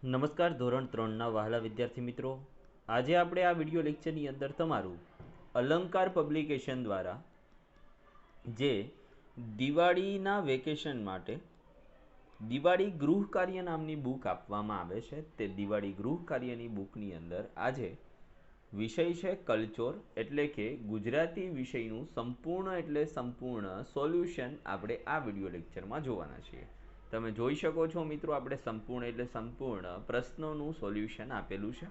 નમસ્કાર ધોરણ 3ના વહાલા વિદ્યાર્થી મિત્રો, આજે આપણે આ વિડિયો લેક્ચરની અંદર તમારું અલંકાર પબ્લિકેશન દ્વારા જે દિવાળીના વેકેશન માટે દિવાળી ગૃહ કાર્ય નામની બુક આપવામાં આવે છે તે દિવાળી ગૃહ કાર્યની બુકની અંદર આજે વિષય છે કલ્ચોર એટલે કે ગુજરાતી વિષયનું સંપૂર્ણ સોલ્યુશન આપણે આ વિડિયો લેક્ચરમાં જોવાના છીએ। તમે જોઈ શકો છો મિત્રો, આપણે સંપૂર્ણ પ્રશ્નોનું સોલ્યુશન આપેલું છે।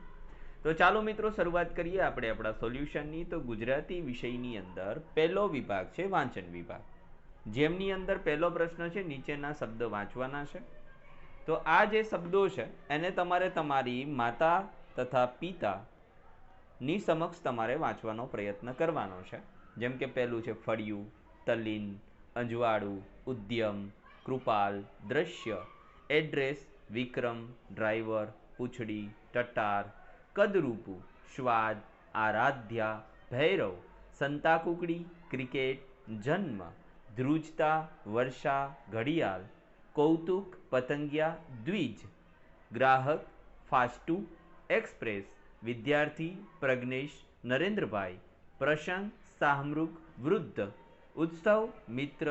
તો ચાલો મિત્રો શરૂઆત કરીએ આપણે આપણા સોલ્યુશનની। તો ગુજરાતી વિષયની અંદર પહેલો વિભાગ છે વાંચન વિભાગ, જેમની અંદર પહેલો પ્રશ્ન છે નીચેના શબ્દ વાંચવાના છે। તો આ જે શબ્દો છે એને તમારે તમારી માતા તથા પિતા ની સમક્ષ તમારે વાંચવાનો પ્રયત્ન કરવાનો છે। જેમ કે પહેલું છે ફળિયું, તલ્લીન, અંજવાળું, ઉદ્યમ, કૃપાલ, દ્રશ્ય, એડ્રેસ, વિક્રમ, ડ્રાઈવર, પૂંછડી, ટટાર, કદરૂપુ, સ્વાદ, આરાધ્યા, ભૈરવ, સંતાકુકડી, ક્રિકેટ, જન્મ, ધ્રુજતા, વર્ષા, ઘડિયાળ, કૌતુક, પતંગિયા, દ્વિજ, ગ્રાહક, ફાસ્ટુ, એક્સપ્રેસ, વિદ્યાર્થી, પ્રજ્ઞેશ, નરેન્દ્રભાઈ, પ્રસંગ, શાહમૃગ, વૃદ્ધ, ઉત્સવ, મિત્ર,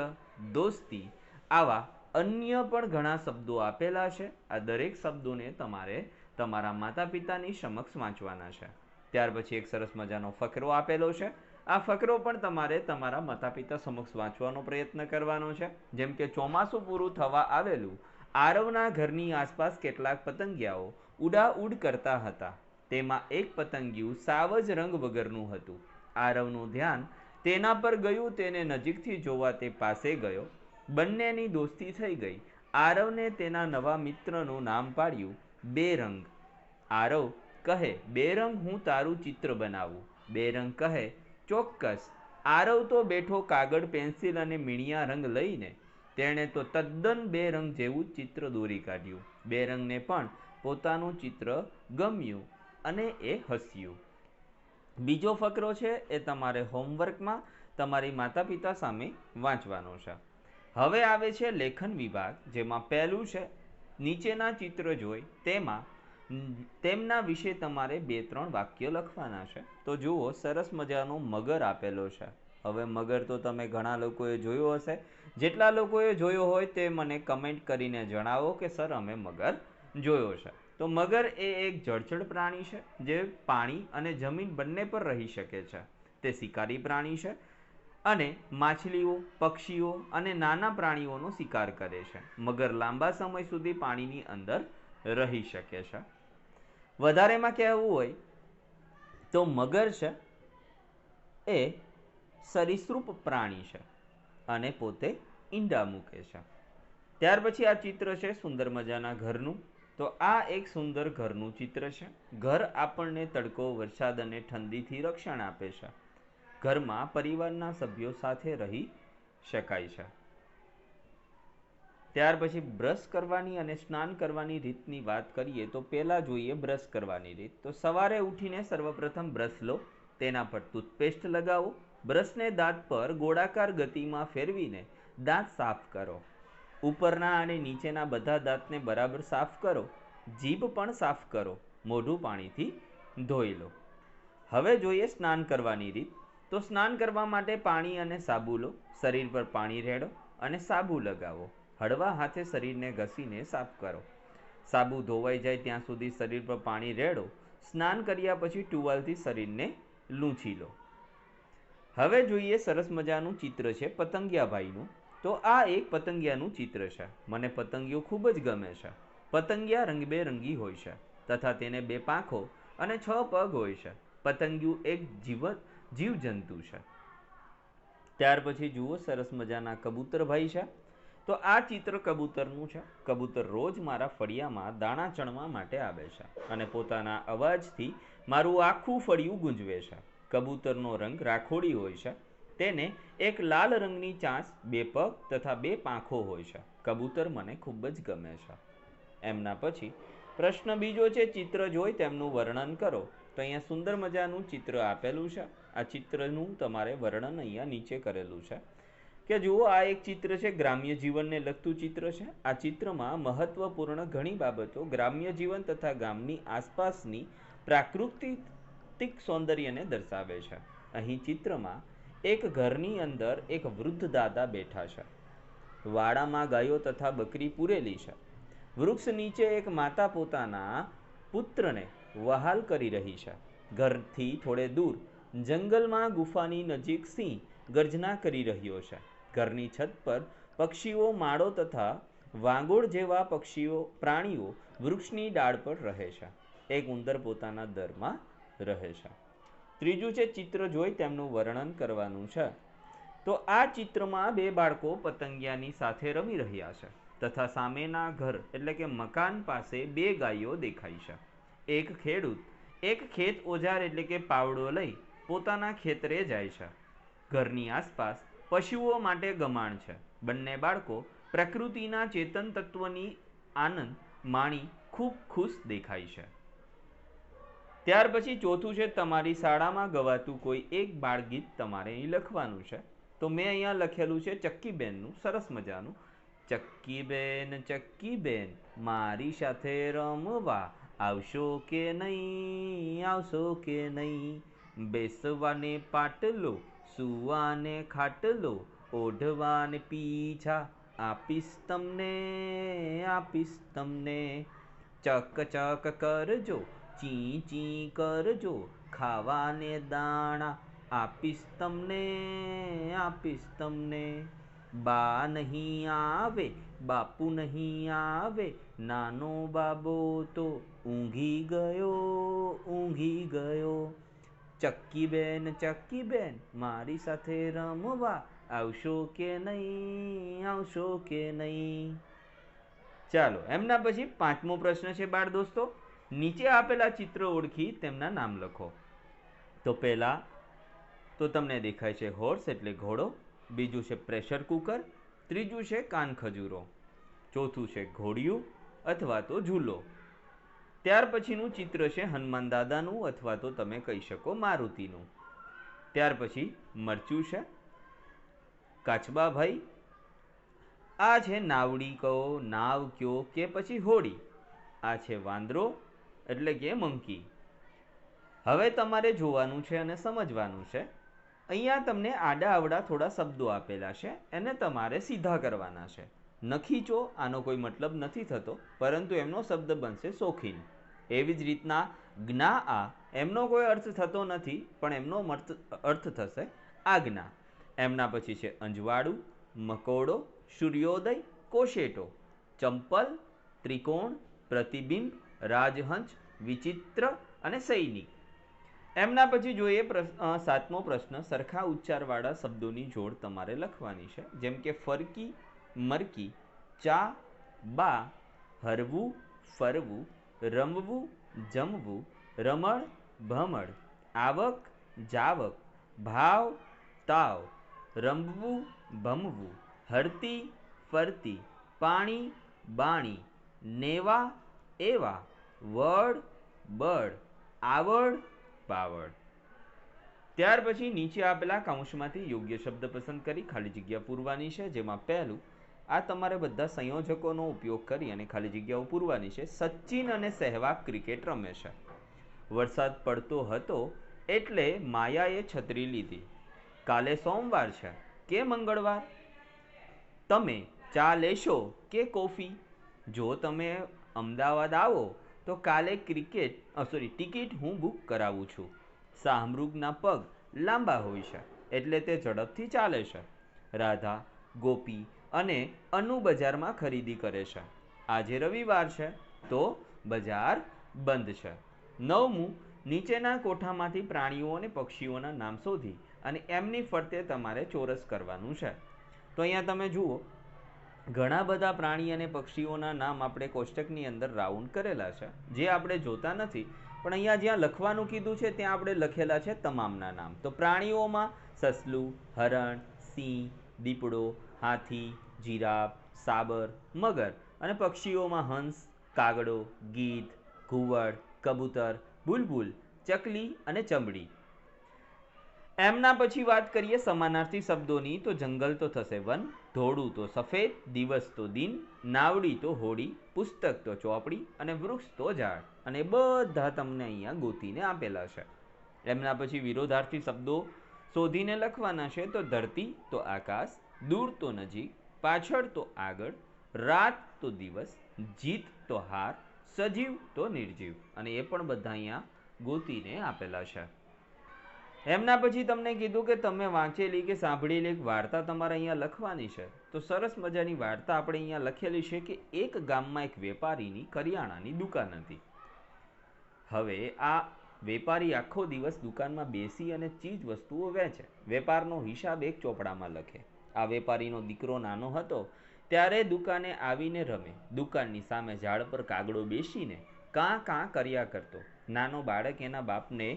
દોસ્તી, આવા અન્ય પણ ઘણા શબ્દો આપેલા છે। આ દરેક શબ્દોને તમારે તમારા માતા પિતાની સમક્ષ વાંચવાના છે। ત્યાર પછી એક સરસ મજાનો ફકરો આપેલો છે, આ ફકરો પણ તમારે તમારા માતા પિતા સમક્ષ વાંચવાનો પ્રયત્ન કરવાનો છે। જેમ કે ચોમાસું પૂરું થવા આવેલું, આરવના ઘરની આસપાસ કેટલાક પતંગિયાઓ ઉડાઉડ કરતા હતા, તેમાં એક પતંગિયું સાવ જ રંગ વગરનું હતું। આરવનું ધ્યાન તેના પર ગયું, તેને નજીકથી જોવા તે પાસે ગયો, બંનેની દોસ્તી થઈ ગઈ। આરવને તેના નવા મિત્રનું નામ પાડ્યું બેરંગ। આરવ કહે, બેરંગ હું તારું ચિત્ર બનાવું। બેરંગ કહે, ચોક્કસ। આરવ તો બેઠો કાગળ, પેન્સિલ અને મીણિયા રંગ લઈને તેણે તો તદ્દન બેરંગ જેવું ચિત્ર દોરી કાઢ્યું। બેરંગને પણ પોતાનું ચિત્ર ગમ્યું અને એ હસ્યું। બીજો ફકરો છે એ તમારે હોમવર્કમાં તમારી માતા પિતા સામે વાંચવાનો છે। હવે આવે છે લેખન વિભાગ, જેમાં પહેલું છે નીચેના ચિત્ર જોઈ તેમના વિશે તમારે 2-3 વાક્ય લખવાના છે। તો જુઓ, સરસ મજાનો મગર આપેલો છે। હવે મગર તો તમે ઘણા લોકોએ જોયો હશે, જેટલા લોકોએ જોયો હોય તે મને કમેન્ટ કરીને જણાવો કે સર અમે મગર જોયો છે। તો મગર એ એક જળચર પ્રાણી છે જે પાણી અને જમીન બંને પર રહી શકે છે। તે શિકારી પ્રાણી છે અને માછલીઓ, પક્ષીઓ અને નાના પ્રાણીઓનો શિકાર કરે છે। મગર લાંબા સમય સુધી પાણીની અંદર રહી શકે છે। વધારેમાં કહેવું હોય તો મગર છે એ સરીસૃપ પ્રાણી છે અને પોતે ઈંડા મૂકે છે। ત્યાર પછી આ ચિત્ર છે સુંદર મજાના ઘરનું। તો આ એક સુંદર ઘરનું ચિત્ર છે। ઘર આપણને તડકો, વરસાદ અને ઠંડીથી રક્ષણ આપે છે। ઘરમાં પરિવારના સભ્યો સાથે રહી શકાય છે। ત્યાર પછી બ્રશ કરવાની અને સ્નાન કરવાની રીતની વાત કરીએ તો પહેલા જોઈએ બ્રશ કરવાની રીત। તો સવારે ઉઠીને સર્વપ્રથમ બ્રશ લો, તેના પર ટૂથપેસ્ટ લગાવો, બ્રશને દાંત પર ગોળાકાર ગતિમાં ફેરવીને દાંત સાફ કરો। ઉપરના અને નીચેના બધા દાંતને બરાબર સાફ કરો, જીભ પણ સાફ કરો, મોઢું પાણીથી ધોઈ લો। હવે જોઈએ સ્નાન કરવાની રીત। તો સ્નાન કરવા માટે પાણી અને સાબુ લો, શરીર પર પાણી રેડો અને સાબુ લગાવો, હળવા હાથે શરીરને ઘસીને સાફ કરો। સાબુ ધોવાઈ જાય ત્યાં સુધી શરીર પર પાણી રેડો। સ્નાન કર્યા પછી ટુવાલથી શરીરને લૂંછી લો। હવે જોઈએ સરસ મજાનું ચિત્ર છે પતંગિયાભાઈનું। તો આ એક પતંગિયાનું ચિત્ર છે। મને પતંગિયો ખૂબ જ ગમે છે। પતંગિયા રંગબેરંગી હોય છે તથા તેને 2 પાંખો અને 6 પગ હોય છે। પતંગિયું એક જીવજંતુ છે। ત્યાર પછી જુઓ સરસ મજાના કબૂતરભાઈ છે। તો આ ચિત્ર કબૂતરનું છે। કબૂતર રોજ મારા ફળિયામાં દાણા ચણવા માટે આવે છે અને પોતાના અવાજથી મારું આખું ફળિયું ગુંજવે છે। કબૂતરનો રંગ રાખોડી હોય છે। તેને એક લાલ રંગની ચાંચ, 2 પગ તથા 2 પાંખો હોય છે। કબૂતર મને ખૂબ જ ગમે છે। એમના પછી પ્રશ્ન બીજો છે ચિત્ર જોઈ તેમનું વર્ણન કરો। તો અહીંયા સુંદર મજાનું ચિત્ર આપેલું છે। આ ચિત્રનું તમારે વર્ણન અહીંયા નીચે કરેલું છે। કે જુઓ આ એક ચિત્ર છે, ગ્રામ્ય જીવનને લગતું ચિત્ર છે. આ ચિત્રમાં મહત્વપૂર્ણ ઘણી બાબતો ગ્રામ્ય જીવન તથા ગામની આસપાસની પ્રાકૃતિક સૌંદર્યને દર્શાવે છે. અહીં ચિત્રમાં એક ઘરની અંદર એક વૃદ્ધ દાદા બેઠા છે. વાડામાં ગાયો તથા બકરી પૂરેલી છે. વૃક્ષ નીચે એક માતા પોતાના પુત્રને વહાલ કરી રહી છે. ઘરથી થોડે દૂર જંગલમાં ગુફાની નજીક સિંહ ગર્જના કરી રહ્યો છે. ઘરની છત પર પક્ષીઓ, માળો તથા વાંગોળ જેવા પ્રાણીઓ વૃક્ષની ડાળ પર રહે છે. એક ઉંદર પોતાના દરમાં રહે છે. ત્રીજું છે ચિત્ર જોઈ તેમનું વર્ણન કરવાનું છે. તો આ ચિત્રમાં બે બાળકો પતંગિયાની સાથે રમી રહ્યા છે તથા સામેના ઘર એટલે કે મકાન પાસે બે ગાયો દેખાય છે. એક ખેડૂત એક ખેત ઓજાર એટલે કે પાવડો લઈ પોતાના ખેતરે જાય છે. ઘરની આસપાસ પશુઓ માટે ગમાણ છે. બંને બાળકો પ્રકૃતિના ચેતન તત્વની આનંદ માણી ખૂબ ખુશ દેખાય છે. ત્યાર પછી ચોથું છે તમારી શાળામાં ગવાતું કોઈ એક બાળગીત તમારે અહીં લખવાનું છે. તો મેં અહીંયા લખેલું છે ચક્કીબેનનું, સરસ મજાનું. ચક્કી બેન મારી સાથે રમવા આવશો કે નહીં, આવશો કે નહીં. બેસવાને પાટલો, સુવાને ખાટલો, ઓઢવાને પીછા, આપીશ તમને, આપીશ તમને. ચક ચક કરજો, ચી ચી કરજો, ખાવાને દાણા, આપીશ તમને, આપીશ તમને. બા નહીં આવે, બાપુ નહીં આવે, નાનો બાબો તો ઊંઘી ગયો, ઊંઘી ગયો. ચક્કી બેન મારી સાથે રમવા આવશો કે નહીં, આવશો કે નહીં. ચાલો, એમના પછી પાંચમો પ્રશ્ન છે બાળ દોસ્તો, નીચે આપેલા ચિત્ર ઓળખી તેમના નામ લખો. તો પહેલા તો તમને દેખાય છે હોર્સ એટલે ઘોડો, બીજું છે પ્રેશર કુકર, ત્રીજું છે કાન ખજૂરો, ચોથું છે ઘોડિયું અથવા તો ઝૂલો. ત્યાર પછીનું ચિત્ર છે હનુમાન દાદાનું અથવા તો તમે કહી શકો મારુતિનું. ત્યાર પછી મરચું છે, કાચબાભાઈ, આ છે નાવડી કહો, નાવ કયો કે પછી હોડી, આ છે વાંદરો એટલે કે મંકી. હવે તમારે જોવાનું છે અને સમજવાનું છે. અહીંયા તમને આડા અવડા થોડા શબ્દો આપેલા છે, એને તમારે સીધા કરવાના છે. નખીચો આનો કોઈ મતલબ નથી થતો, પરંતુ એમનો શબ્દ બનશે શોખીન. એવી જ રીતના જ્ઞા આ એમનો કોઈ અર્થ થતો નથી, પણ એમનો અર્થ થશે આજ્ઞા. એમના પછી છે અંજવાળું, મકોડો, સૂર્યોદય, કોશેટો, ચંપલ, ત્રિકોણ, પ્રતિબિંબ, રાજહંસ, વિચિત્ર અને સૈનિક. એમના પછી જોઈએ સાતમો પ્રશ્ન, સરખા ઉચ્ચારવાળા શબ્દોની જોડ તમારે લખવાની છે. જેમ કે ફરકી, મરકી, ચા, બા, હરવું, ફરવું, રમવું, જમવું, રમણ, ભમણ, આવક, જાવક, ભાવ, તાવ, રમવું, ભમવું, હરતી, ફરતી, પાણી, બાણી, નેવા, એવા, વડ, બળ, આવડ, પાવડ. ત્યાર પછી નીચે આપેલા કૌંસમાંથી યોગ્ય શબ્દ પસંદ કરી ખાલી જગ્યા પૂરવાની છે. જેમાં પહેલું, આ તમારે બધા સંયોજકોનો ઉપયોગ કરી અને ખાલી જગ્યાઓ પૂરવાની છે. સચિન અને સહેવાગ ક્રિકેટ રમે છે. વરસાદ પડતો હતો એટલે માયાએ છત્રી લીધી. કાલે સોમવાર છે કે મંગળવાર? તમે ચા લેશો કે કોફી? જો તમે અમદાવાદ આવો તો કાલે ટિકિટ હું બુક કરાવું છું. શાહમૃગના પગ લાંબા હોય છે એટલે તે ઝડપથી ચાલે છે. રાધા, ગોપી અને અનુ બજારમાં ખરીદી કરે છે. આજે રવિવાર છે તો બજાર બંધ છે. નવમું, નીચેના કોઠામાંથી પ્રાણીઓ અને પક્ષીઓના નામ શોધી અને એમની ફરતે તમારે ચોરસ કરવાનું છે. તો અહીંયા તમે જુઓ, ઘણા બધા પ્રાણી અને પક્ષીઓના નામ આપણે કોષ્ટકની અંદર રાઉન્ડ કરેલા છે, જે આપણે જોતા નથી, પણ અહીંયા જ્યાં લખવાનું કીધું છે ત્યાં આપણે લખેલા છે તમામના નામ. તો પ્રાણીઓમાં સસલું, હરણ, સિંહ, દીપડો, હાથી, જીરાફ, સાબર, મગર, અને પક્ષીઓમાં હંસ, કાગડો, ગીધ, ઘુવડ, કબૂતર, બુલબુલ, ચકલી અને ચમડી. એમના પછી વાત કરીએ સમાનાર્થી શબ્દોની, તો જંગલ તો થશે વન, ધોળું તો સફેદ, દિવસ તો દિન, નાવડી તો હોડી, પુસ્તક તો ચોપડી અને વૃક્ષ તો ઝાડ. અને બધા તમને અહીંયા ગોતીને આપેલા છે. એમના પછી વિરોધાર્થી શબ્દો શોધીને લખવાના છે. તો ધરતી તો આકાશ, દૂર તો નજીક, પાછળ તો આગળ, રાત તો દિવસ, જીત તો હાર, સજીવ તો નિર્જીવ. અને એ પણ બધા અહીંયા ગોતીને આપેલા છે. એમના પછી તમને કીધું કે તમે વાંચેલી કે સાંભળેલી એક વાર્તા તમારે અહીંયા લખવાની છે. તો સરસ મજાની વાર્તા આપણે અહીંયા લખેલી છે કે એક ગામમાં એક વેપારીની કરિયાણાની દુકાન હતી. હવે આ વેપારી આખો દિવસ દુકાનમાં બેસી અને ચીજ વસ્તુઓ વેચે. વેપારનો હિસાબ એક ચોપડામાં લખે. આ વેપારીનો દીકરો નાનો હતો ત્યારે દુકાને આવીને રમે. દુકાનની સામે ઝાડ પર કાગડો બેસીને કાં કાં કર્યા કરતો. નાનો બાળક એના બાપને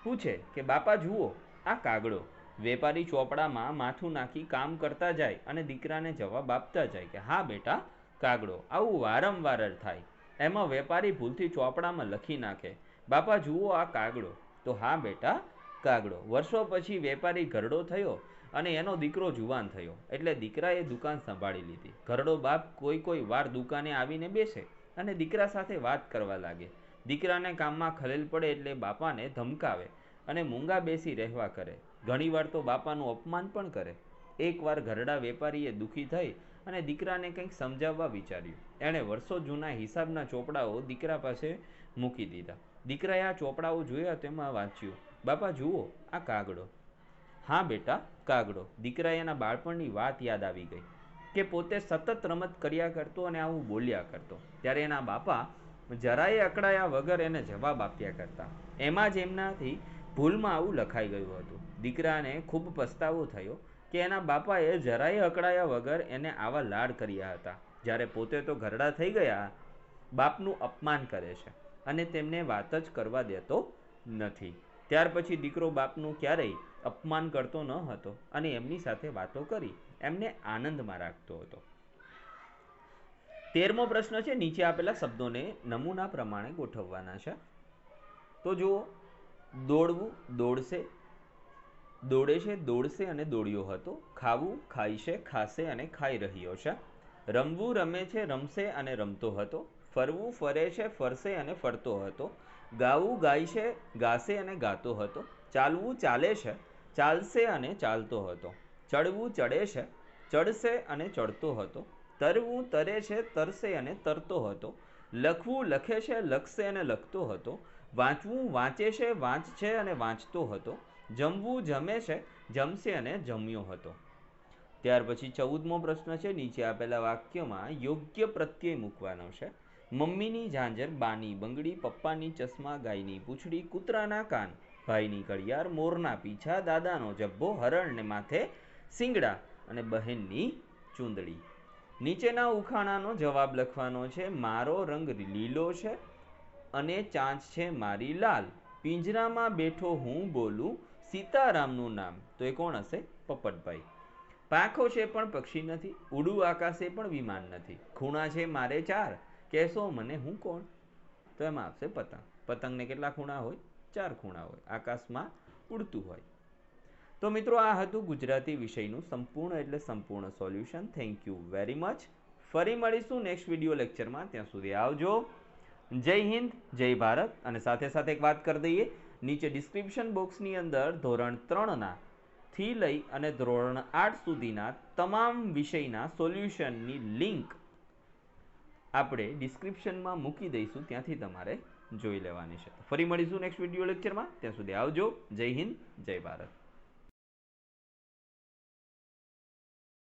પૂછે કે બાપા જુઓ આ કાગડો. વેપારી ચોપડામાં માથું નાખી કામ કરતા જાય અને દીકરાને જવાબ આપતા જાય કે હા બેટા કાગડો. આવું વારંવાર થાય. એમાં વેપારી ભૂલથી ચોપડામાં લખી નાખે બાપા જુઓ આ કાગડો. તો હા બેટા કાગડો. વર્ષો પછી વેપારી ઘરડો થયો અને એનો દીકરો જુવાન થયો એટલે દીકરાએ દુકાન સંભાળી લીધી. ઘરડો બાપ કોઈ વાર દુકાને આવીને બેસે અને દીકરા સાથે વાત કરવા લાગે. દીકરાને કામમાં ખલેલ પડે એટલે બાપાને ધમકાવે અને મૂંગા બેસી રહેવા કરે. ઘણીવાર તો બાપાનું અપમાન પણ કરે. એકવાર ઘરડા વેપારીએ દુઃખી થઈ અને દીકરાને કંઈક સમજાવવા વિચાર્યું. એણે વર્ષો જૂના હિસાબના ચોપડાઓ દીકરા પાસે મૂકી દીધા. દીકરાએ આ ચોપડાઓ જોયા તેમાં વાંચ્યું બાપા જુઓ આ કાગડો. હા બેટા કાગડો. દીકરાએ એના બાળપણની વાત યાદ આવી ગઈ કે પોતે સતત રમત કર્યા કરતો અને આવું બોલ્યા કરતો. ત્યારે એના બાપા જરાય અકળાયા વગર એને જવાબ આપ્યા કરતા. એમાં જ એમનાથી ભૂલમાં આવું લખાઈ ગયું હતું. દીકરાને ખૂબ પસ્તાવો થયો કે એના બાપાએ જરાય અકળાયા વગર એને આવા લાડ કર્યા હતા. જ્યારે પોતે તો ઘરડા થઈ ગયા બાપનું અપમાન કરે છે અને તેમને વાત જ કરવા દેતો નથી. ત્યાર પછી દીકરો બાપનું ક્યારેય અપમાન કરતો ન હતો અને એમની સાથે વાતો કરી એમને આનંદમાં રાખતો હતો. 13મો પ્રશ્ન છે નીચે આપેલા શબ્દોને નમૂના પ્રમાણે ગોઠવવાના છે. તો જુઓ દોડવું દોડશે, દોડે છે દોડશે અને દોડ્યો હતો. ખાવું ખાય છે ખાશે અને ખાઈ રહ્યો છે. રમવું રમે છે રમશે અને રમતો હતો. ફરવું ફરે છે ફરશે અને ફરતો હતો. ગાવું ગાય છે ગાશે અને ગાતો હતો. ચાલવું ચાલે છે ચાલશે અને ચાલતો હતો. ચડવું ચડે છે ચડશે અને ચડતો હતો. તરવું તરે છે તરશે અને તરતો હતો. લખવું લખે છે લખશે અને લખતો હતો. વાંચવું વાંચે છે વાંચશે અને વાંચતો હતો. જમવું જમે છે જમશે અને જમ્યો હતો. ત્યાર પછી 14મો પ્રશ્ન છે નીચે આપેલા વાક્યમાં યોગ્ય પ્રત્યય મૂકવાનો છે. મમ્મીની ઝાંઝર, બાની બંગડી, પપ્પાની ચશ્મા, ગાયની પૂંછડી, કૂતરાના કાન, ભાઈની ઘડિયાળ, મોરના પીછા, દાદાનો જબ્બો, હરણને માથે શિંગડા અને બહેનની ચૂંદડી. નીચેના ઉખાણાનો જવાબ લખવાનો છે. મારો રંગ લીલો છે અને ચાંચ છે મારી લાલ. પિંજરામાં બેઠો હું બોલું સીતારામનું નામ. તો એ કોણ હશે? પોપટભાઈ. પાંખો છે પણ પક્ષી નથી, ઉડું આકાશે પણ વિમાન નથી. ખૂણા છે મારે 4, કહેશો મને હું કોણ? તો એમાં આવશે પતંગ. પતંગને કેટલા ખૂણા હોય? 4 ખૂણા હોય. આકાશમાં ઉડતું હોય. તો મિત્રો આ હતું ગુજરાતી વિષયનું સંપૂર્ણ solution. Thank you very much. ફરી મળીશું નેક્સ્ટ વિડીયો લેક્ચરમાં. ત્યાં સુધી આવજો. જય હિન્દ, જય ભારત. અને સાથે સાથે એક વાત કરી દઈએ, નીચે ડિસ્ક્રિપ્શન બોક્સની અંદર ધોરણ 3ના થી લઈ અને ધોરણ 8 સુધીના તમામ વિષયના સોલ્યુશનની લિંક આપણે ડિસ્ક્રિપ્શનમાં મૂકી દઈશું, ત્યાંથી તમારે જોઈ લેવાની છે. ફરી મળીશું નેક્સ્ટ વિડીયો લેક્ચરમાં. ત્યાં સુધી આવજો. જય હિન્દ, જય ભારત.